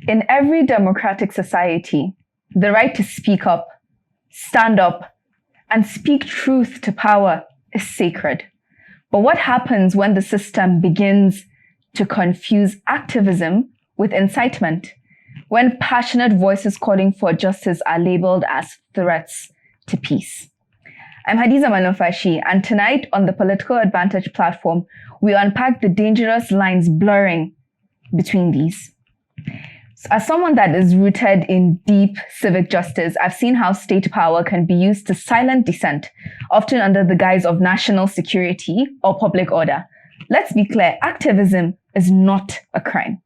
In every democratic society, the right to speak up, stand up, and speak truth to power is sacred. But what happens when the system begins to confuse activism with incitement? When passionate voices calling for justice are labeled as threats to peace? I'm Hadiza Manofashi, and tonight on the Political Advantage platform, we unpack the dangerous lines blurring between these. As someone that is rooted in deep civic justice, I've seen how state power can be used to silence dissent, often under the guise of national security or public order. Let's be clear, activism is not a crime.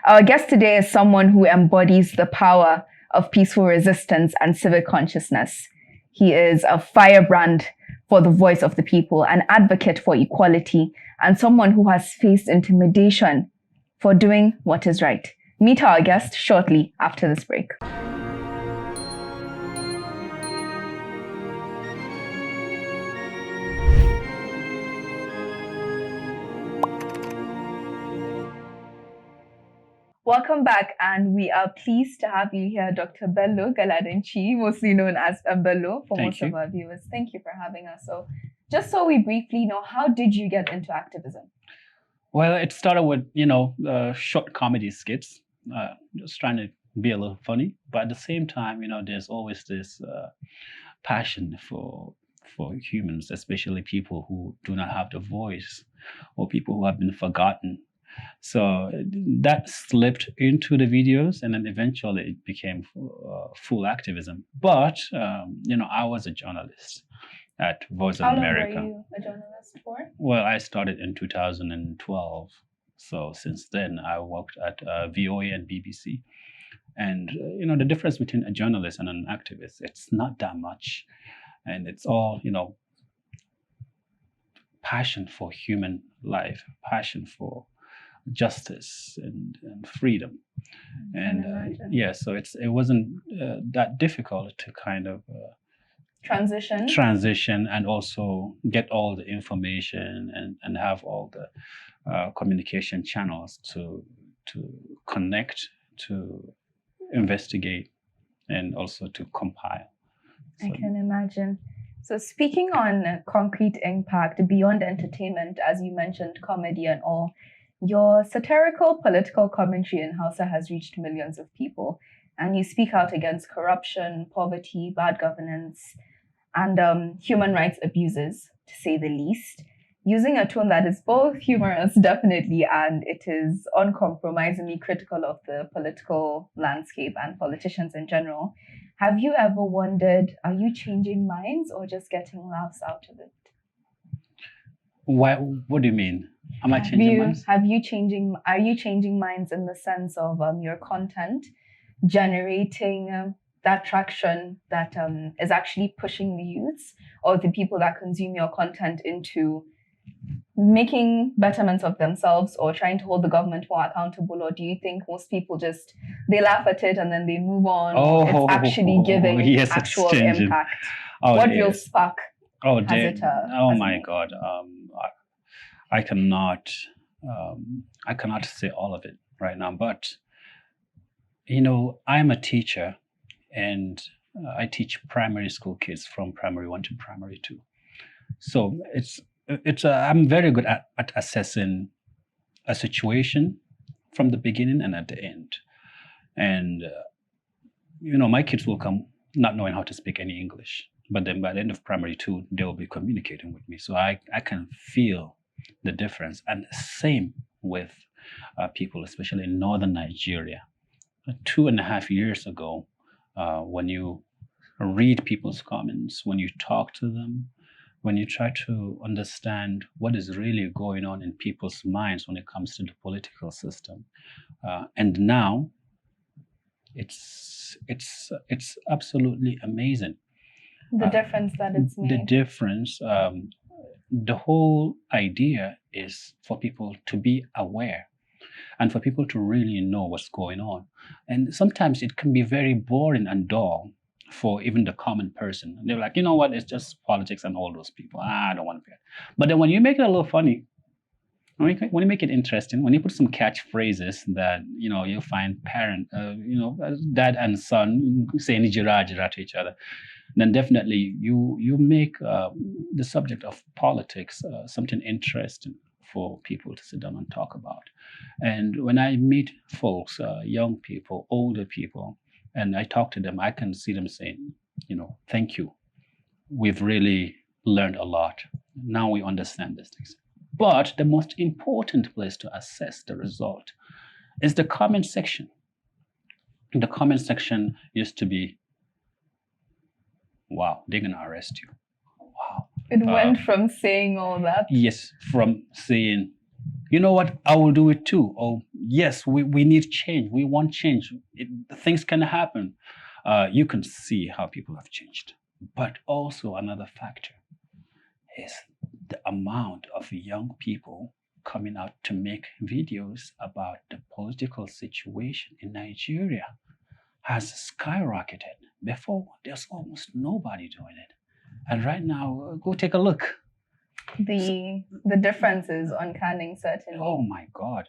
Our guest today is someone who embodies the power of peaceful resistance and civic consciousness. He is a firebrand for the voice of the people, an advocate for equality, and someone who has faced intimidation for doing what is right. Meet our guest shortly after this break. Welcome back, and we are pleased to have you here, Dr. Bello Galadanchi, mostly known as Bello for most of our viewers. Thank you for having us. So, just so we briefly know, how did you get into activism? Well, it started with, short comedy skits, just trying to be a little funny. But at the same time, there's always this passion for humans, especially people who do not have the voice or people who have been forgotten. So that slipped into the videos, and then eventually it became full activism. But, I was a journalist at Voice of America. How long were you a journalist for? Well, I started in 2012. So since then, I worked at VOA and BBC. And, the difference between a journalist and an activist, it's not that much. And it's all, passion for human life, passion for justice and freedom. And so it wasn't that difficult to kind of transition and also get all the information and have all the communication channels to connect, to investigate, and also to compile. I can imagine. So speaking on concrete impact beyond entertainment, as you mentioned, comedy and all, your satirical political commentary in Hausa has reached millions of people, and you speak out against corruption, poverty, bad governance, and human rights abuses, to say the least, using a tone that is both humorous, definitely, and it is uncompromisingly critical of the political landscape and politicians in general. Have you ever wondered, are you changing minds or just getting laughs out of it? What do you mean? Am I changing minds? Are you changing minds in the sense of your content generating that traction that is actually pushing the youths or the people that consume your content into making betterments of themselves or trying to hold the government more accountable? Or do you think most people they laugh at it and then they move on? It's actually giving actual impact. What real spark has it? My God. I cannot say all of it right now, but I'm a teacher, and I teach primary school kids from primary 1 to primary 2. So I'm very good at assessing a situation from the beginning and at the end. And my kids will come not knowing how to speak any English, but then by the end of primary 2, they will be communicating with me. So I can feel the difference. And same with people, especially in northern Nigeria. 2.5 years ago, when you read people's comments, when you talk to them, when you try to understand what is really going on in people's minds when it comes to the political system, and now it's absolutely amazing. The difference that it's made. The difference. The whole idea is for people to be aware and for people to really know what's going on. And sometimes it can be very boring and dull for even the common person. They're like, you know what, it's just politics and all those people. I don't want to be. But then when you make it a little funny, When you make it interesting, when you put some catchphrases that you find dad and son saying jira jira to each other, then definitely you make the subject of politics something interesting for people to sit down and talk about. And when I meet folks, young people, older people, and I talk to them, I can see them saying, thank you. We've really learned a lot. Now we understand these things. But the most important place to assess the result is the comment section. The comment section used to be, wow, they're going to arrest you. Wow. It went from saying all that. Yes, from saying, you know what, I will do it too. Oh, yes, we need change. We want change. Things can happen. You can see how people have changed. But also another factor is the amount of young people coming out to make videos about the political situation in Nigeria has skyrocketed. Before, there's almost nobody doing it. And right now, go take a look. The difference is uncanny, certainly. Oh my God.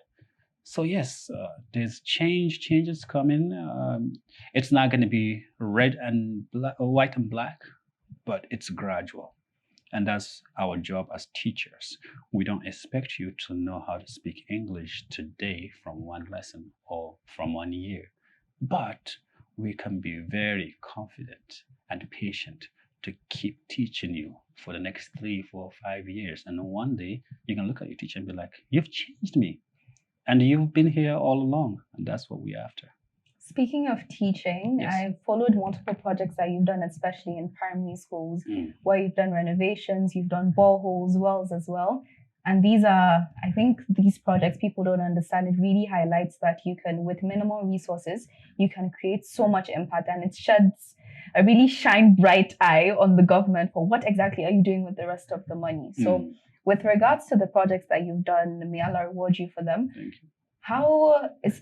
So yes, there's changes coming. It's not going to be red and black, or white and black, but it's gradual. And that's our job as teachers. We don't expect you to know how to speak English today from one lesson or from 1 year, but we can be very confident and patient to keep teaching you for the next 3, 4, 5 years. And then one day you can look at your teacher and be like, you've changed me. And you've been here all along. And that's what we're after. Speaking of teaching, Yes. I've followed multiple projects that you've done, especially in primary schools, where you've done renovations, you've done boreholes, wells as well. And I think these projects, people don't understand. It really highlights that you can, with minimal resources, you can create so much impact, and it sheds a really shine bright eye on the government for what exactly are you doing with the rest of the money. So with regards to the projects that you've done, may Allah reward you for them. Thank you.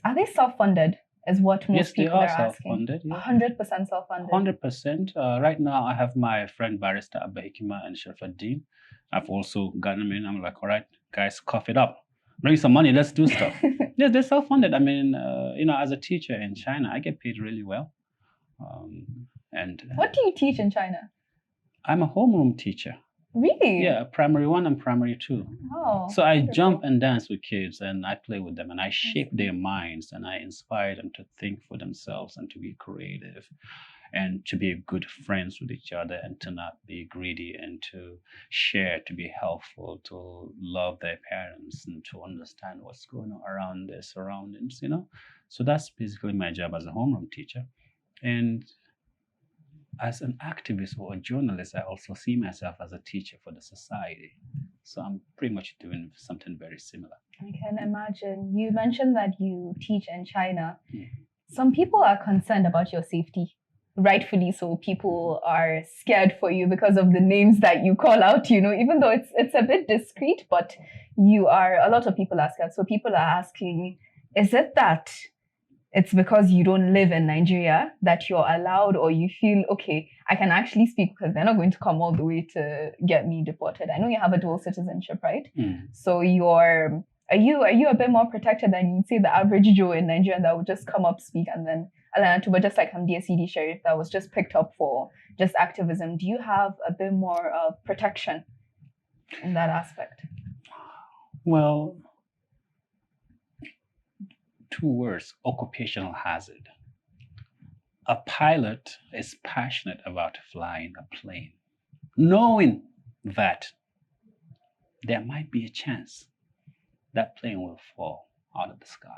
Are they self-funded? Is what most people are asking. Self-funded. Yeah. 100% self-funded. 100%. Right now, I have my friend Barrister Abba Hikima and Sharafuddin. I've also gotten them in. I'm like, all right, guys, cough it up. Bring some money. Let's do stuff. Yeah, they're self-funded. I mean, as a teacher in China, I get paid really well. And what do you teach in China? I'm a homeroom teacher. Really? Yeah, primary 1 and primary 2. Oh. So I jump and dance with kids, and I play with them, and I shape their minds, and I inspire them to think for themselves and to be creative and to be good friends with each other and to not be greedy and to share, to be helpful, to love their parents and to understand what's going on around their surroundings, So that's basically my job as a homeroom teacher. And as an activist or a journalist, I also see myself as a teacher for the society. So I'm pretty much doing something very similar. I can imagine. You mentioned that you teach in China. Some people are concerned about your safety. Rightfully so. People are scared for you because of the names that you call out, even though it's a bit discreet, but a lot of people are scared. So people are asking, is it that it's because you don't live in Nigeria that you're allowed, or you feel, okay, I can actually speak because they're not going to come all the way to get me deported? I know you have a dual citizenship, right? So are you a bit more protected than you'd say the average Joe in Nigeria that would just come up, speak, and then but just like Hamdia CD Sheriff that was just picked up for just activism? Do you have a bit more protection in that aspect? Well, 2 words: occupational hazard. A pilot is passionate about flying a plane, knowing that there might be a chance that plane will fall out of the sky,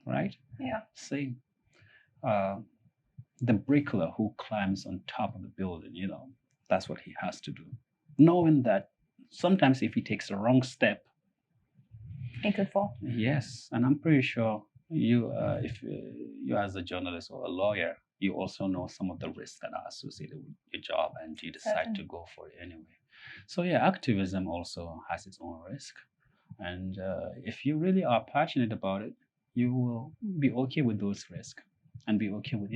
right? Yeah. Same. The bricklayer who climbs on top of the building, that's what he has to do, knowing that sometimes if he takes a wrong step, it could fall. Yes, and I'm pretty sure if you as a journalist or a lawyer, you also know some of the risks that are associated with your job, and you decide to go for it anyway. So yeah, activism also has its own risk, and if you really are passionate about it, you will be okay with those risks and be okay with,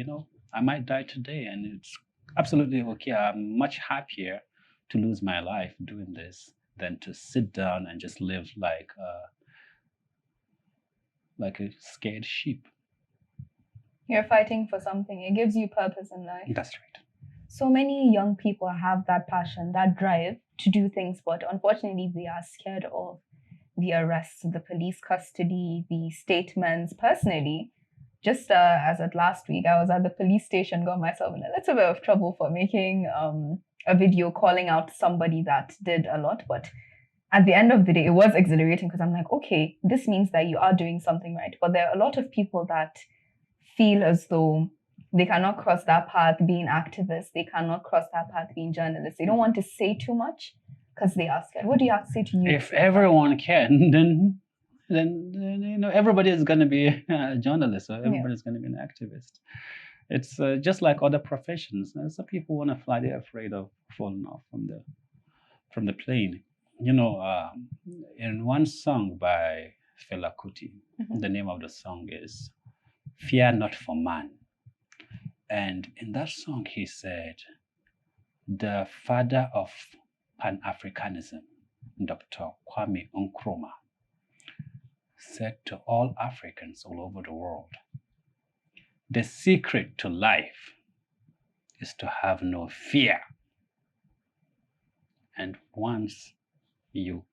I might die today, and it's absolutely okay. I'm much happier to lose my life doing this than to sit down and just live like a scared sheep. You're fighting for something. It gives you purpose in life. That's right. So many young people have that passion, that drive to do things, but unfortunately, they are scared of the arrests, the police custody, the statements. Personally, just as at last week, I was at the police station, got myself in a little bit of trouble for making a video calling out somebody that did a lot. But at the end of the day, it was exhilarating because I'm like, okay, this means that you are doing something right. But there are a lot of people that feel as though they cannot cross that path being activists. They cannot cross that path being journalists. They don't want to say too much because they are scared. What do you have to say to you? If everyone can, then everybody is going to be a journalist, or everybody's going to be an activist. It's just like other professions. Some people want to fly; they're afraid of falling off from the plane. In one song by Fela Kuti, the name of the song is "Fear Not for Man," and in that song he said, "The father of Pan-Africanism, Dr. Kwame Nkrumah, said to all Africans all over the world, the secret to life is to have no fear. And once you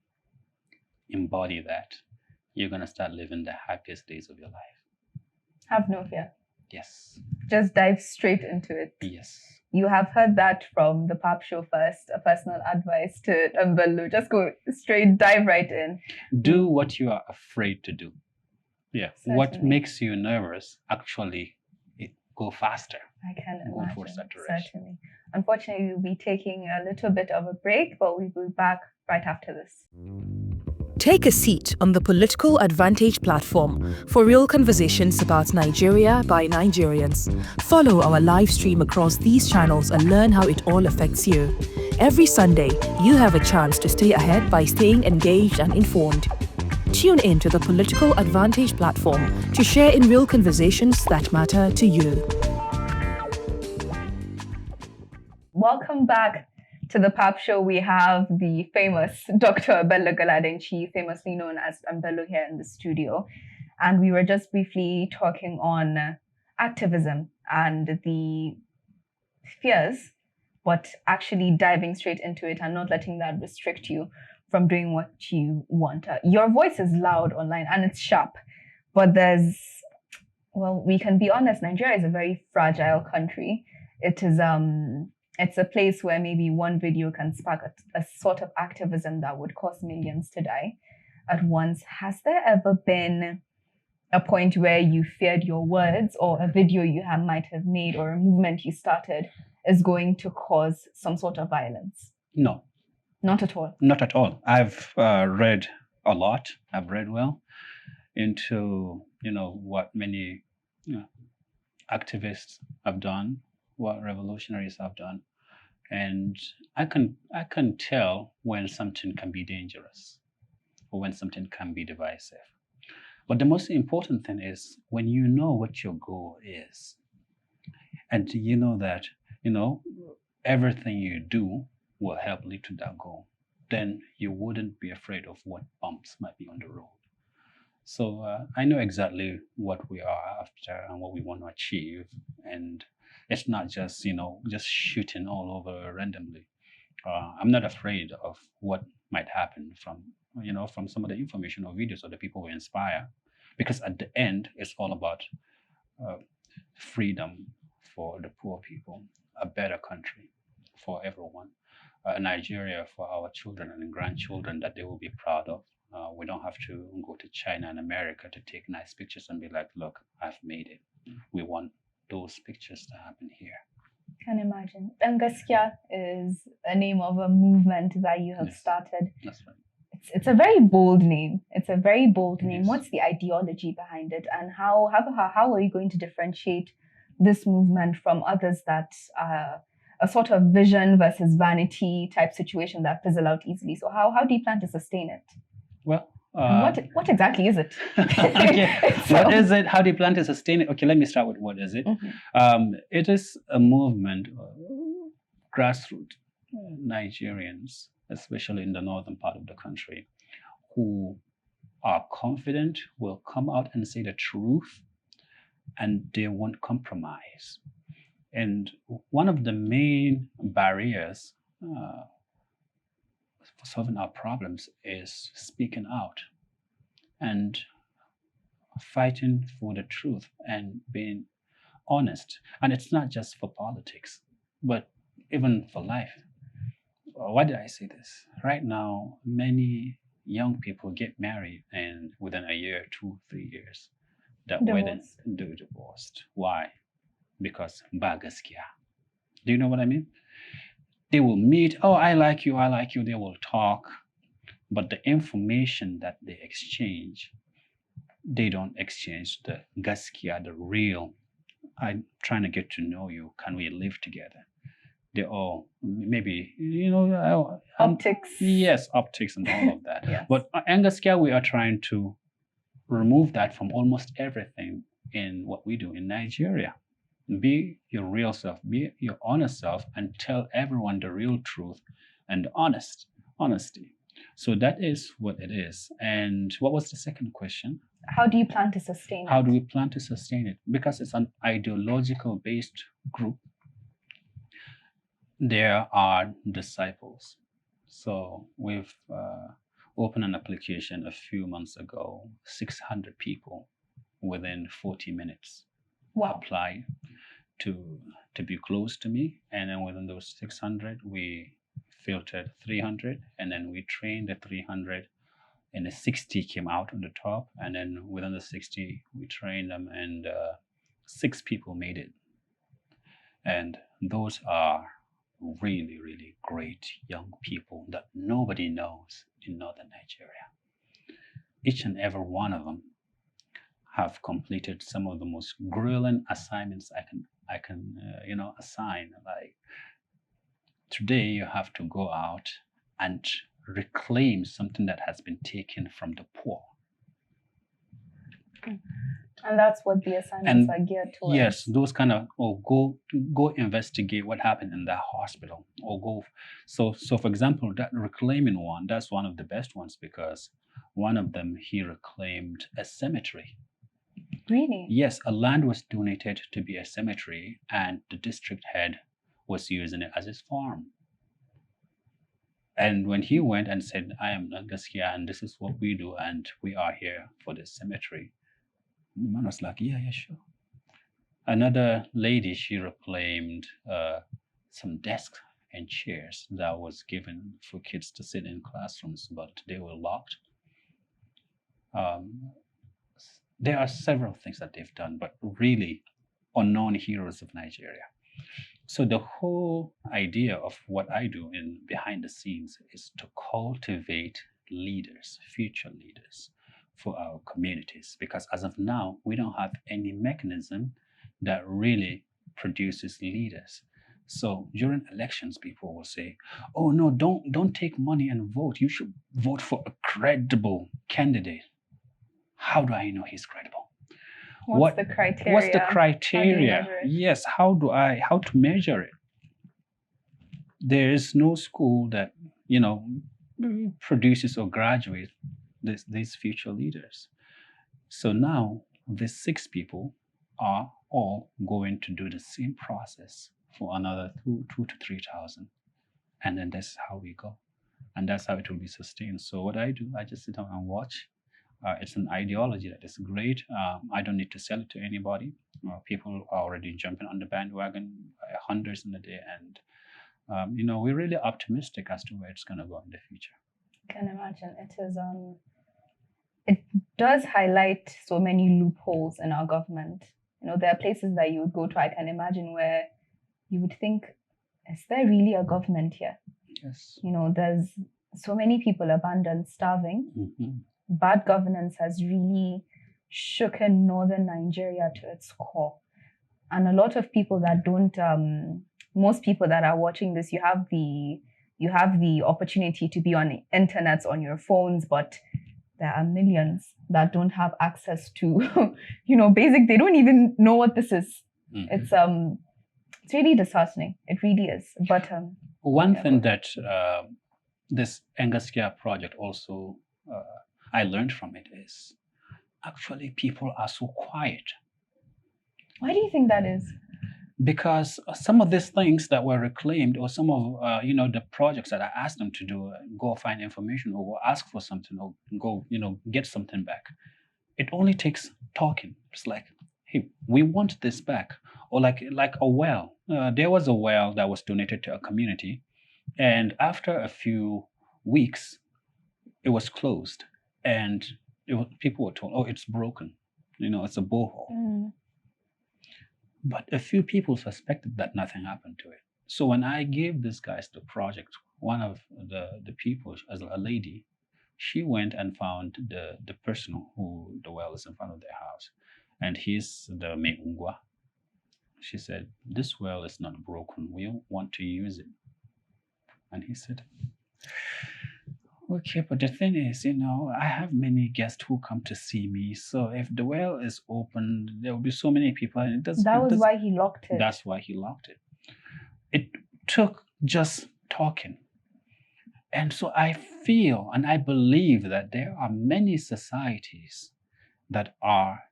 embody that, you're going to start living the happiest days of your life." Have no fear. Yes. Just dive straight into it. Yes. You have heard that from the PAPShow first, a personal advice to Bello. Just go straight, dive right in. Do what you are afraid to do. Yeah. Certainly. What makes you nervous, actually go faster. I can Go imagine. for saturation. Certainly. Unfortunately, we'll be taking a little bit of a break, but we'll be back right after this. Take a seat on the Political Advantage platform for real conversations about Nigeria by Nigerians. Follow our live stream across these channels and learn how it all affects you. Every Sunday, you have a chance to stay ahead by staying engaged and informed. Tune in to the Political Advantage platform to share in real conversations that matter to you. Welcome back to the PAPShow. We have the famous Dr. Bello Galadanchi, famously known as Bello, here in the studio. And we were just briefly talking on activism and the fears, but actually diving straight into it and not letting that restrict you from doing what you want. Your voice is loud online and it's sharp, but we can be honest, Nigeria is a very fragile country. It is it's a place where maybe one video can spark a sort of activism that would cause millions to die at once. Has there ever been a point where you feared your words or a video you might have made or a movement you started is going to cause some sort of violence? No. Not at all? Not at all. I've read a lot. I've read well into, what many activists have done, what revolutionaries have done. And I can tell when something can be dangerous or when something can be divisive. But the most important thing is when you know what your goal is and you know that, everything you do will help lead to that goal, then you wouldn't be afraid of what bumps might be on the road. So I know exactly what we are after and what we want to achieve. And it's not just, just shooting all over randomly. I'm not afraid of what might happen from some of the information or videos of the people we inspire, because at the end, it's all about freedom for the poor people, a better country for everyone, Nigeria for our children and grandchildren that they will be proud of. We don't have to go to China and America to take nice pictures and be like, look, I've made it. We want those pictures to happen here. Can imagine. Dangaskia is a name of a movement that you have started. That's right. It's a very bold name. It's a very bold name. Yes. What's the ideology behind it, and how are you going to differentiate this movement from others that are a sort of vision versus vanity type situation that fizzle out easily? So how do you plan to sustain it? Well, what exactly is it? Okay. What is it? How do you plan to sustain it? Okay, let me start with what is it. Mm-hmm. It is a movement, grassroots Nigerians especially in the northern part of the country, who are confident, will come out and say the truth, and they won't compromise. And one of the main barriers for solving our problems is speaking out and fighting for the truth and being honest. And it's not just for politics, but even for life. Why did I say this? Right now, many young people get married, and within a year, 2, 3 years, that wedding they're divorced. Why? Because bagaskia. Do you know what I mean? They will meet, oh, I like you, they will talk, but the information that they exchange, they don't exchange the gaskia, the real, I'm trying to get to know you, can we live together? They all, maybe, Optics. Yes, optics and all of that. Yes. But in gaskia, we are trying to remove that from almost everything in what we do in Nigeria. Be your real self, be your honest self, and tell everyone the real truth and honesty. So that is what it is. And what was the second question? How do you plan to sustain it? How do we plan to sustain it? Because it's an ideological based group, there are disciples. So we've opened an application a few months ago, 600 people within 40 minutes. Wow. Apply to be close to me, and then within those 600 we filtered 300, and then we trained the 300, and the 60 came out on the top, and then within the 60 we trained them, and 6 people made it. And those are really, really great young people that nobody knows in northern Nigeria. Each and every one of them have completed some of the most grueling assignments I can assign. Like, today you have to go out and reclaim something that has been taken from the poor. And that's what the assignments are geared towards. Yes, those kind of, or go investigate what happened in that hospital, or go. So for example, that reclaiming one, that's one of the best ones, because one of them, he reclaimed a cemetery. Really? Yes, a land was donated to be a cemetery, and the district head was using it as his farm. And when he went and said, I am Nangaskia, and this is what we do, and we are here for this cemetery, the man was like, yeah, sure. Another lady, she reclaimed some desks and chairs that was given for kids to sit in classrooms, but they were locked. There are several things that they've done, but really unknown heroes of Nigeria. So the whole idea of what I do in behind the scenes is to cultivate leaders, future leaders for our communities, because as of now, we don't have any mechanism that really produces leaders. So during elections, people will say, oh no, don't take money and vote. You should vote for a credible candidate. How do I know he's credible? What's the criteria? What's the criteria? Yes, how to measure it? There is no school that, produces or graduates these future leaders. So now these 6 people are all going to do the same process for another 2,000 to 3,000. And then that's how we go. And that's how it will be sustained. So what I do, I just sit down and watch. It's an ideology that is great. I don't need to sell it to anybody. People are already jumping on the bandwagon by hundreds in a day. And, we're really optimistic as to where it's going to go in the future. I can imagine. It does highlight so many loopholes in our government. There are places that you would go to, I can imagine, where you would think, is there really a government here? Yes. There's so many people abandoned, starving. Mm-hmm. Bad governance has really shooken northern Nigeria to its core. And a lot of people that don't, most people that are watching this, you have the opportunity to be on the internet, on your phones, but there are millions that don't have access to, they don't even know what this is. Mm-hmm. It's really disheartening. It really is. But one thing that this Engaskia project also, I learned from it is actually people are so quiet. Why do you think that is? Because some of these things that were reclaimed, or some of the projects that I asked them to do, go find information or ask for something or go get something back, it only takes talking. It's like, hey, we want this back. Or like a well. There was a well that was donated to a community, and after a few weeks it was closed, and people were told, oh, it's broken, it's a borehole. But a few people suspected that nothing happened to it. So when I gave these guys the project, one of the people, as a lady, she went and found the person who the well is in front of their house, and he's the Meungwa. She said, this well is not broken. We want to use it. And he said, okay, but the thing is, I have many guests who come to see me. So if the well is open, there will be so many people. And why he locked it. That's why he locked it. It took just talking. And so I feel and I believe that there are many societies that are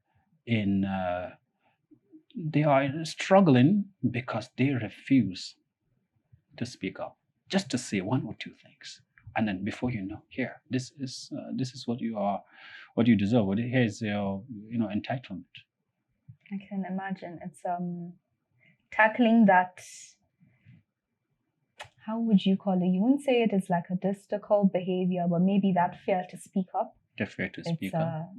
they are struggling because they refuse to speak up, just to say one or two things. And then before you know, here, this is what you deserve. Here's your entitlement. I can imagine. It's tackling that. How would you call it? You wouldn't say it is like a mystical behavior, but maybe that fear to speak up. The fear to speak up.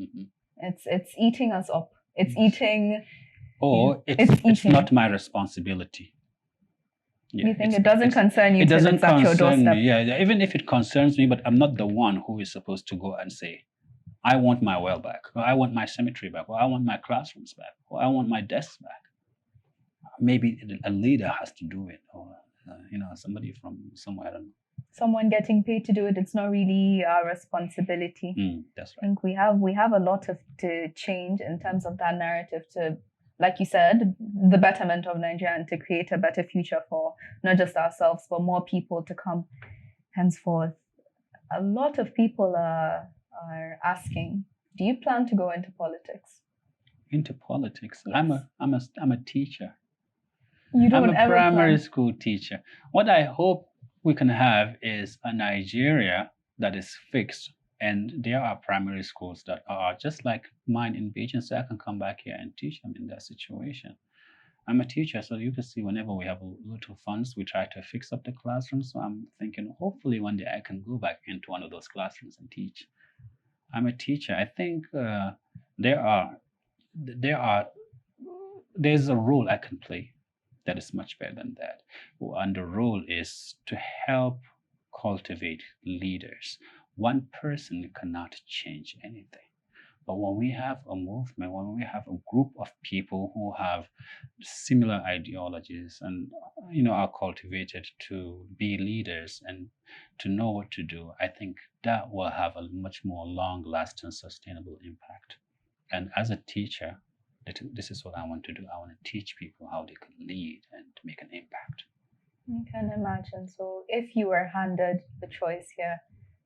It's eating us up. It's eating. Or it's not my responsibility. Yeah, you think it doesn't concern you? It doesn't concern me. Yeah, even if it concerns me, but I'm not the one who is supposed to go and say, I want my well back, or I want my cemetery back, or I want my classrooms back, or I want my desks back. Maybe a leader has to do it, or somebody from somewhere. I don't know. Someone getting paid to do it. It's not really our responsibility. That's right. I think we have a lot to change in terms of that narrative to, like you said, the betterment of Nigeria and to create a better future for not just ourselves, but more people to come henceforth. A lot of people are asking, do you plan to go into politics? Into politics? Yes. I'm a teacher. You don't I'm a primary school teacher. What I hope we can have is a Nigeria that is fixed. And there are primary schools that are just like mine in Beijing, so I can come back here and teach them in that situation. I'm a teacher, so you can see whenever we have a little funds, we try to fix up the classrooms. So I'm thinking hopefully one day I can go back into one of those classrooms and teach. I'm a teacher. I think there's a role I can play that is much better than that. And the role is to help cultivate leaders. One person cannot change anything. But when we have a movement, when we have a group of people who have similar ideologies and are cultivated to be leaders and to know what to do, I think that will have a much more long-lasting, sustainable impact. And as a teacher, this is what I want to do. I want to teach people how they can lead and make an impact. You can imagine. So if you were handed the choice here,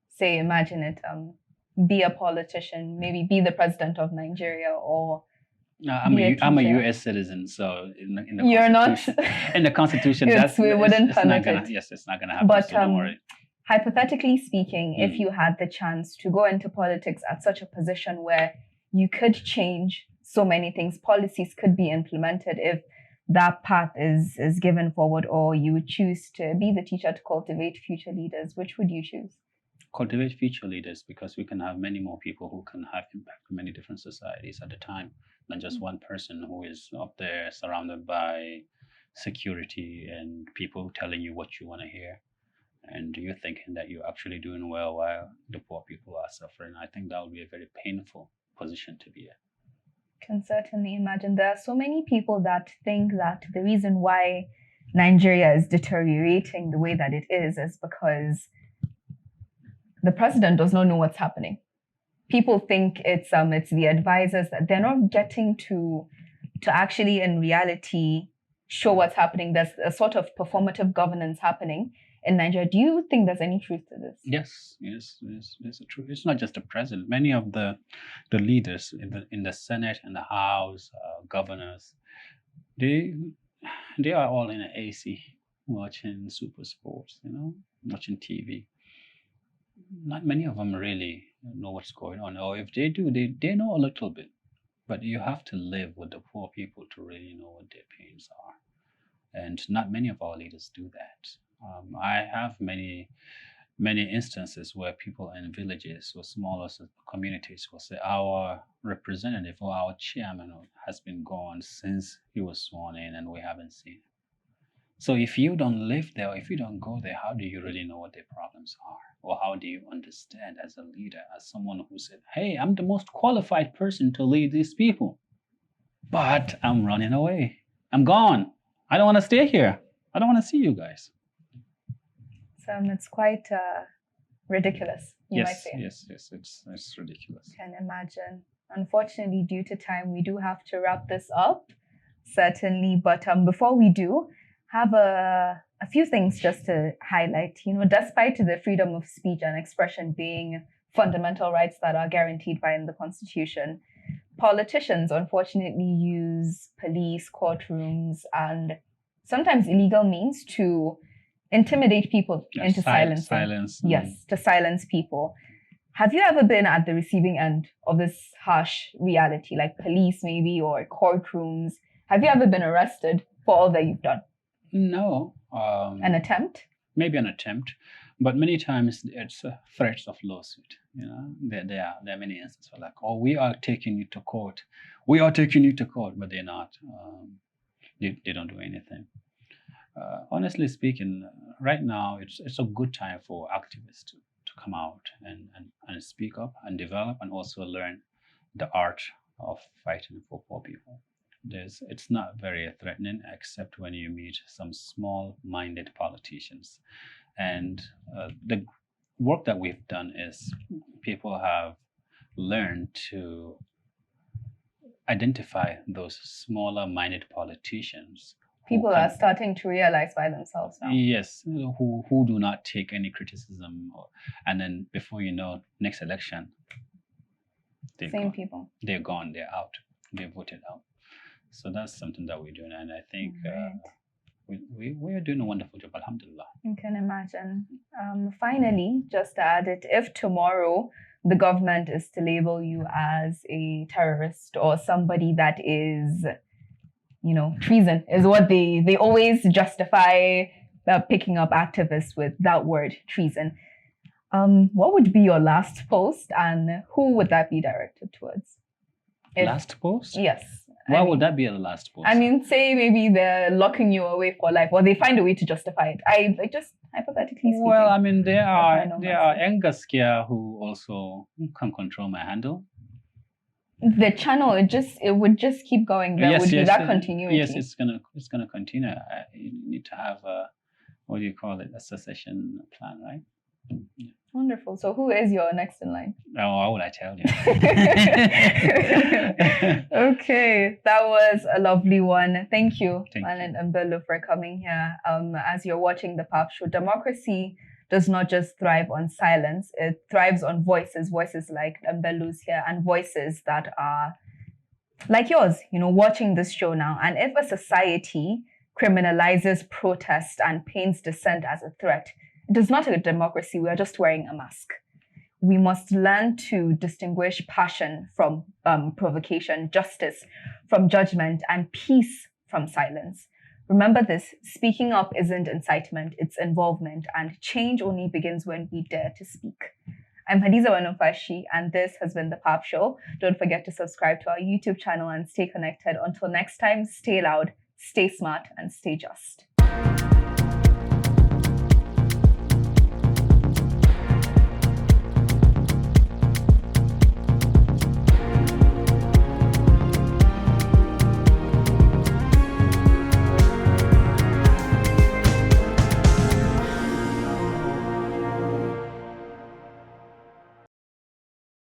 say, imagine it, be a politician, maybe be the president of Nigeria, or I'm a U.S. citizen, so in the you're not in the Constitution. We wouldn't permit it. Yes, it's not going to happen. But so don't worry. Hypothetically speaking, if you had the chance to go into politics at such a position where you could change so many things, policies could be implemented if that path is given forward, or you would choose to be the teacher to cultivate future leaders, which would you choose? Cultivate future leaders, because we can have many more people who can have impact in many different societies at a time than just one person who is up there surrounded by security and people telling you what you want to hear. And you're thinking that you're actually doing well while the poor people are suffering. I think that would be a very painful position to be in. Can certainly imagine. There are so many people that think that the reason why Nigeria is deteriorating the way that it is because the president does not know what's happening. People think it's the advisors, that they're not getting to actually in reality show what's happening. There's a sort of performative governance happening in Nigeria. Do you think there's any truth to this? Yes, there's a truth. It's not just the president. Many of the leaders in the Senate and the House, governors, they are all in an AC watching super sports, watching TV. Not many of them really know what's going on, or if they do, they know a little bit. But you have to live with the poor people to really know what their pains are. And not many of our leaders do that. I have many instances where people in villages or smaller communities will say, our representative or our chairman has been gone since he was sworn in and we haven't seen him. So if you don't live there, or if you don't go there, how do you really know what their problems are? Or how do you understand as a leader, as someone who said, hey, I'm the most qualified person to lead these people, but I'm running away. I'm gone. I don't want to stay here. I don't want to see you guys. So it's quite ridiculous, you might say. Yes, it's ridiculous. Can imagine. Unfortunately, due to time, we do have to wrap this up, certainly. But before we do, have a few things just to highlight. Despite the freedom of speech and expression being fundamental rights that are guaranteed by the Constitution, politicians unfortunately use police, courtrooms, and sometimes illegal means to intimidate people into silence. Yes, to silence people. Have you ever been at the receiving end of this harsh reality, like police maybe, or courtrooms? Have you ever been arrested for all that you've done? No. An attempt? Maybe an attempt, but many times it's threats of lawsuit. There are many instances where we are taking you to court. We are taking you to court, but they're not. They don't do anything. Honestly speaking, right now it's a good time for activists to come out and speak up and develop and also learn the art of fighting for poor people. It's not very threatening, except when you meet some small-minded politicians. And the work that we've done is people have learned to identify those smaller-minded politicians. People are starting to realize by themselves now. Yes, who do not take any criticism, and then before you know, next election, they're gone, they're out, they're voted out. So that's something that we're doing, and I think we are doing a wonderful job, alhamdulillah. You can imagine. Finally, just to add it, if tomorrow the government is to label you as a terrorist or somebody that is, treason is what they always justify picking up activists with that word, treason. What would be your last post, and who would that be directed towards? Last post? Yes. Why would that be the last post? Say maybe they're locking you away for life, or they find a way to justify it. I just hypothetically speaking. Well, there are Engaskia who also can control my handle. The channel, it would just keep going. There would be that continuity. Yes, it's gonna continue. You need to have a succession plan, right? Yeah. Wonderful. So who is your next in line? Oh, how would I tell you? Okay, that was a lovely one. Thank you, Malan and Bello, for coming here. As you're watching the PAPShow, democracy does not just thrive on silence. It thrives on voices like Bello's here, and voices that are like yours, watching this show now. And if a society criminalizes protest and paints dissent as a threat, it is not a democracy. We are just wearing a mask. We must learn to distinguish passion from provocation, justice from judgment, and peace from silence. Remember this, speaking up isn't incitement, it's involvement, and change only begins when we dare to speak. I'm Hadiza Wanofashi, and this has been the PAPShow. Don't forget to subscribe to our YouTube channel and stay connected. Until next time, stay loud, stay smart, and stay just.